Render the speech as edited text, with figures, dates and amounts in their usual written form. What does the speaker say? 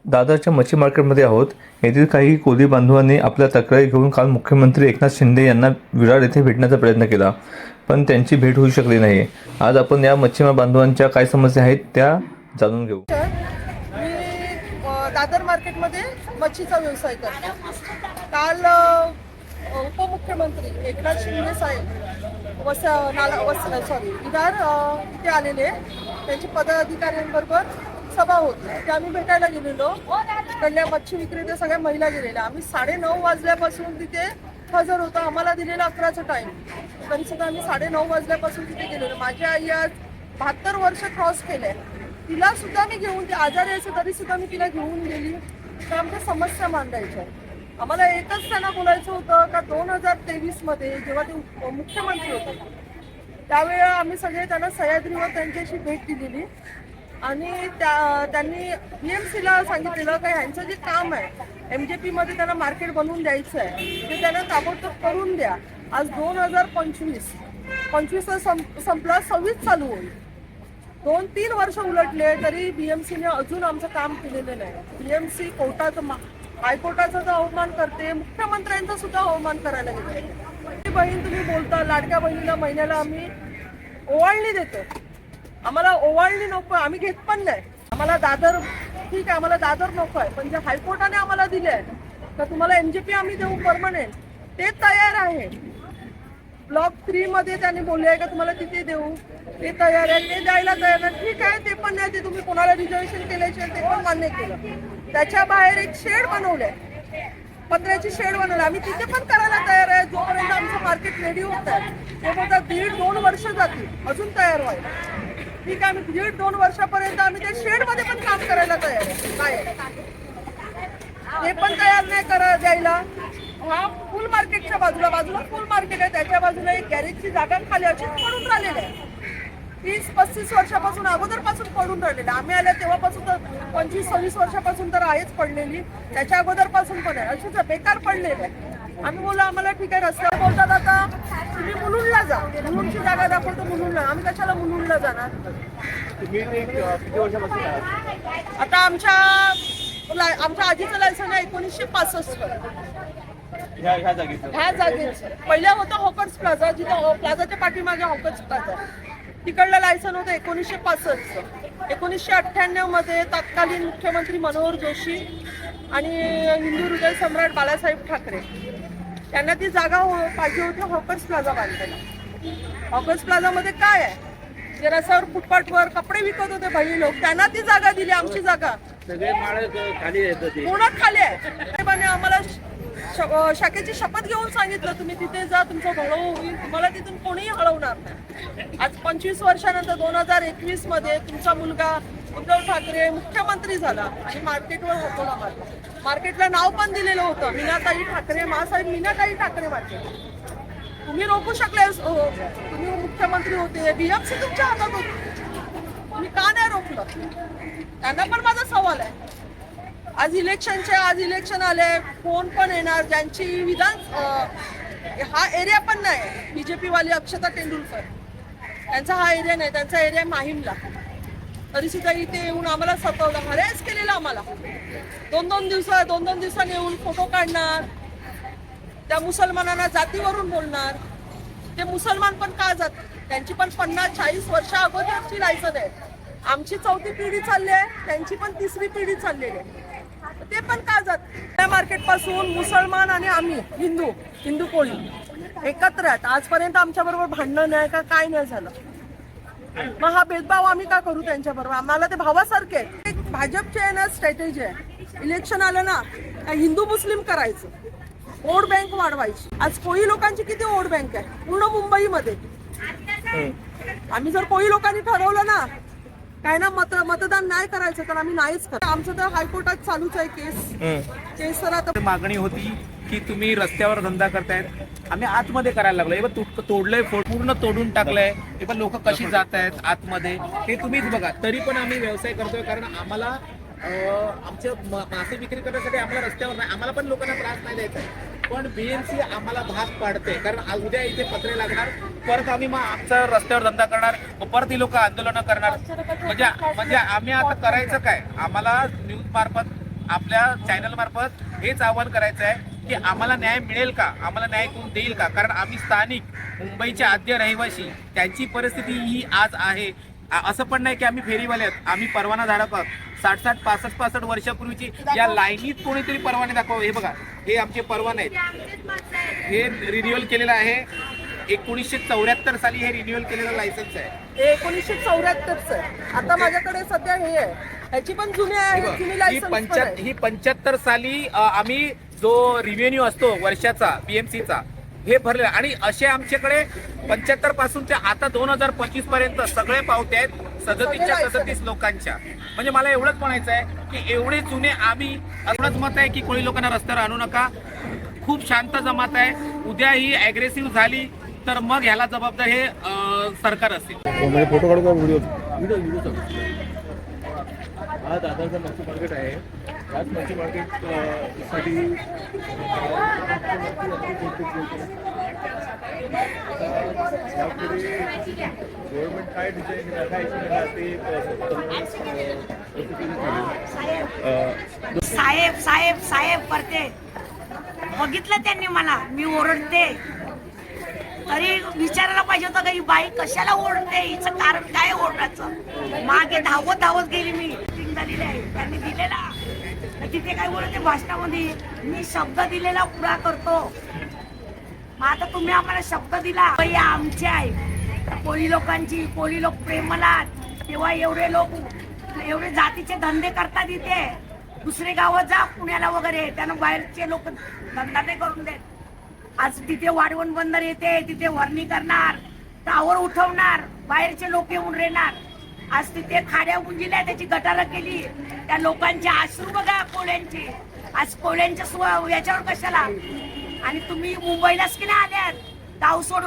दादरच्या मच्छी मार्केटमध्ये आहोत. येथील काही कोळी बांधवांनी आपल्या तक्रारी घेऊन काल मुख्यमंत्री एकनाथ शिंदे यांना विरार येथे भेटण्याचा प्रयत्न केला, पण त्यांची भेट होऊ शकली नाही. आज आपण या मच्छीमार बांधवांच्या काय समस्या आहेत त्या जाणून घेऊ. मी दादर मार्केटमध्ये मच्छीचा व्यवसाय करतो. काल उपमुख्यमंत्री एकनाथ शिंदे साहेब विरार इथे आलेले. त्यांची पदाधिकाऱ्यांबरोबर सभा होती, ते आम्ही भेटायला गेलेलो. तिकडल्या मच्छी विक्रेते सगळ्या महिला गेलेल्या. आम्ही 9:30 वाजल्यापासून तिथे हजर होतो. आम्हाला दिलेला 11चा टाईम, तरी सुद्धा आम्ही 9:30 वाजल्यापासून तिथे गेलेलो. माझी आई आज 72 वर्ष क्रॉस केले. तिला सुद्धा मी घेऊन, ती आजारी असेल तरी सुद्धा मी तिला घेऊन गेली. तर आमच्या समस्या मांडायच्या. आम्हाला एकच त्यांना बोलायचं होतं का 2023 मध्ये जेव्हा ते मुख्यमंत्री होते त्यावेळेला आम्ही सगळे त्यांना सह्याद्रीवर त्यांच्याशी भेट दिलेली आणि त्यांनी BMCला सांगितलेलं का ह्यांचं जे काम आहे MJP मध्ये त्यांना मार्केट बनवून द्यायचं आहे ते त्यांना ताबडतोब करून द्या. आज 2025 संपला, 26 चालू होईल. 2-3 वर्ष उलटले तरी BMCने अजून आमचं काम केलेलं नाही. BMC कोर्टाचं हायकोर्टाचा जो अवमान करते, मुख्यमंत्र्यांचा सुद्धा अवमान करायला गेले. बहीण तुम्ही बोलता, लाडक्या बहिणीला महिन्याला आम्ही ओवाळणी देतो. आम्हाला ओवाळणी नको, आम्ही घेत पण नाही. आम्हाला दादर ठीक आहे, आम्हाला दादर नको आहे, पण जे हायकोर्टाने आम्हाला दिले आहे तर तुम्हाला MJP आम्ही देऊ परमनंट, ते तयार आहे. ब्लॉक 3 मध्ये त्यांनी बोलले आहे का तुम्हाला तिथे देऊ, ते तयार आहे, ते द्यायला तयार आहे. ठीक आहे, ते पण नाही, ते तुम्ही कोणाला रिझर्वेशन केल्याचे ते पण मान्य केलं. त्याच्या बाहेर एक शेड बनवलंय, पत्र्याची शेड बनवली. आम्ही तिथे पण करायला तयार आहे जोपर्यंत आमचं मार्केट रेडी होत आहे. ते बोलतात 1.5-2 वर्ष जातील अजून तयार व्हायला. ठीक आहे, आम्ही 1.5-2 वर्षापर्यंत आम्ही त्या शेडमध्ये पण काम करायला तयार आहे. काय ते पण तयार नाही द्यायला. हा फुल मार्केटच्या बाजूला फुल मार्केट आहे, त्याच्या बाजूला एक गॅरेजची जागा खाली अशीच पडून राहिलेली आहे. 30-35 वर्षापासून अगोदरपासून पडून राहिलेलं. आम्ही आल्या तेव्हापासून तर 25-26 वर्षापासून तर आहेच पडलेली, त्याच्या अगोदरपासून पण आहे, अशीच बेकार पडलेलं आहे. आम्ही बोललो आम्हाला ठीक आहे, रस्त्यावर बोलतात आता तुम्ही मुलुंडला जा, मुलुंडची जागा दाखवतो मुलुंडला. आम्ही कशाला मुलुंडला जाणार? आता आमच्या आजीचं लायसन आहे 1965. ह्या जागेचं पहिल्या होतं हॉकर्स प्लाझा, जिथं प्लाझाच्या पाठीमागे हॉकर्स प्लाझा, तिकडलं लायसन होतं 1965. 1998 मध्ये तत्कालीन मुख्यमंत्री मनोहर जोशी आणि हिंदू हृदय सम्राट बाळासाहेब ठाकरे त्यांना ती जागा पाहिजे होती हॉकर्स प्लाझा बांधायला. हॉकर्स प्लाझामध्ये काय आहे, जे रस्त्यावर फुटपाथवर कपडे विकत होते भाई लोक, त्यांना ती जागा दिली. आमची जागा पूर्ण खाली आहे. आम्हाला शाखेची शपथ घेऊन सांगितलं तुम्ही तिथे जा, तुमचं भलं होईल, तुम्हाला तिथून कोणीही हलवणार नाही. आज 25 वर्षानंतर 2021 मध्ये तुमचा मुलगा उद्धव ठाकरे मुख्यमंत्री झाला आणि मार्केटवर होतो. मार्केटला नाव पण दिलेलं होतं मीनाताई ठाकरे, मासाहेब मीनाताई ठाकरे मार्केट. तुम्ही रोखू शकले, तुम्ही मुख्यमंत्री होते, BMC तुमच्या हातात होती, तुम्ही का नाही रोखलं? त्यांना पण माझा सवाल आहे. आज इलेक्शन आले, कोण पण येणार ज्यांची हा एरिया पण नाही. BJP वाली अक्षता टेंडुलकर त्यांचा हा एरिया नाही, त्यांचा एरिया माहीमला. तरी सुद्धा इथे येऊन आम्हाला सतवलं, हरेस केलेलं आम्हाला. 2-2 दिवसांनी येऊन फोटो काढणार, त्या मुसलमानांना जातीवरून बोलणार. ते मुसलमान पण का जात, त्यांची पण 50-40 वर्षा अगोदरची लायसन आहे. आमची 4थी पिढी चालली आहे, त्यांची पण 3री पिढी चाललेली आहे. ते पण का जात? त्या मार्केट पासून मुसलमान आणि आम्ही हिंदू कोळी एकत्र आहेत. आजपर्यंत आमच्या बरोबर भांडण नाही का, काय नाही झालं. मग हा भेदभाव आम्ही का करू त्यांच्या बरोबर? आम्हाला ते भावासारखे आहेत. एक भाजपची आहे ना स्ट्रॅटेजी आहे, इलेक्शन आलं ना हिंदू मुस्लिम करायचं, वोट बँक वाढवायची. आज कोळी लोकांची किती वोट बँक आहे पूर्ण मुंबईमध्ये. आम्ही जर कोळी लोकांनी ठरवलं ना काय ना मतदान नाही करायचं तर आम्ही नाहीच करत. आमचं तर हायकोर्टात चालूच आहे केस. तर आता मागणी होती की तुम्ही रस्त्यावर धंदा करतायत, आम्ही आतमध्ये करायला लागलो. हे पण तोडलंय, पूर्ण तोडून टाकलंय. हे पण लोक कशी जात आहेत आतमध्ये हे तुम्हीच बघा. तरी पण आम्ही व्यवसाय करतोय, कारण आम्हाला आमच्या मासे विक्री करण्यासाठी आम्हाला रस्त्यावर नाही, आम्हाला पण लोकांना त्रास नाही द्यायचा आहे. पण BMC आम्हाला भाग पाडते, कारण उद्या इथे पत्रे लागणार, परत आम्ही मग आमचा रस्त्यावर धंदा करणार, परत ही लोक आंदोलन करणार. म्हणजे आम्ही आता करायचं काय? आम्हाला न्यूज मार्फत आपल्या चॅनल मार्फत हेच आवाहन करायचं आहे की आम्हाला न्याय मिळेल का, आम्हाला न्याय कोण देईल का, कारण आम्ही स्थानिक मुंबईचे आद्य रहिवासी, त्यांची परिस्थिती ही आज आहे. असं पण नाही की आम्ही फेरीवाले आहेत, आम्ही परवाना धारक आहोत. 60-60, 65-65 वर्षापूर्वीची या लाईनीत कोणीतरी परवाने दाखव. हे बघा, हे आमचे परवाने आहेत, हे रिन्युअल केलेलं आहे. 1974 साली हे रिन्युअल केलेलं लायसन्स आहे. 1974 आहे. आता माझ्याकडे सध्या हे आहे, ह्याची पण जुनी आहे, जुनी लायसन्स ही 75 साली आम्ही जो रिव्हेन्यू असतो वर्षाचा पीएमसीचा हे भरले, आणि असे आमच्याकडे 75 पासूनच्या आता 2025 पर्यंत सगळे पावते आहेत 37 लोकांच्या. म्हणजे मला एवढंच म्हणायचं आहे की एवढे जुने आम्ही, एवढंच मत आहे की कोळी लोकांना रस्त्यावर आणू नका. खूप शांत जमात आहे. उद्या ही ॲग्रेसिव्ह झाली तर मग ह्याला जबाबदार हे सरकार असेल. फोटो काढू का व्हिडिओ हा दादरचं मच्छी मार्केट आहे. याच मच्छी मार्केट साठी गव्हर्नमेंट काय डिझाईन साहेब साहेब साहेब करते. बघितलं त्यांनी मला, मी ओरडते तरी विचारायला पाहिजे होतं का ही बाई कशाला ओरडते, हिचं कारण काय ओरडायचं. मागे धावत धावत गेली मी, झालेली आहे त्यांनी दिलेला. तिथे काय बोलते भाषणामध्ये, मी शब्द दिलेला पुरा करतो. मग आता तुम्ही आम्हाला शब्द दिला, बाई आमचे आहे कोळी लोकांची, कोळी लोक प्रेमला, तेव्हा एवढे लोक एवढे जातीचे धंदे करतात इथे. दुसरे गावात जा पुण्याला वगैरे, त्यानं बाहेरचे लोक धंदा नाही करून देत. आज तिथे वाढवण बंदर येते, तिथे वर्णी करणार, टावर उठवणार, बाहेरचे लोक येऊन राहणार. आज तिथे खाड्या गुंजिल्या, त्याची गटारं केली, त्या लोकांचे अश्रू बघा कोळ्यांचे. आज कोळ्यांच्या याच्यावर कशाला, आणि तुम्ही मुंबईलाच की नाही आल्यात गाव सोडून.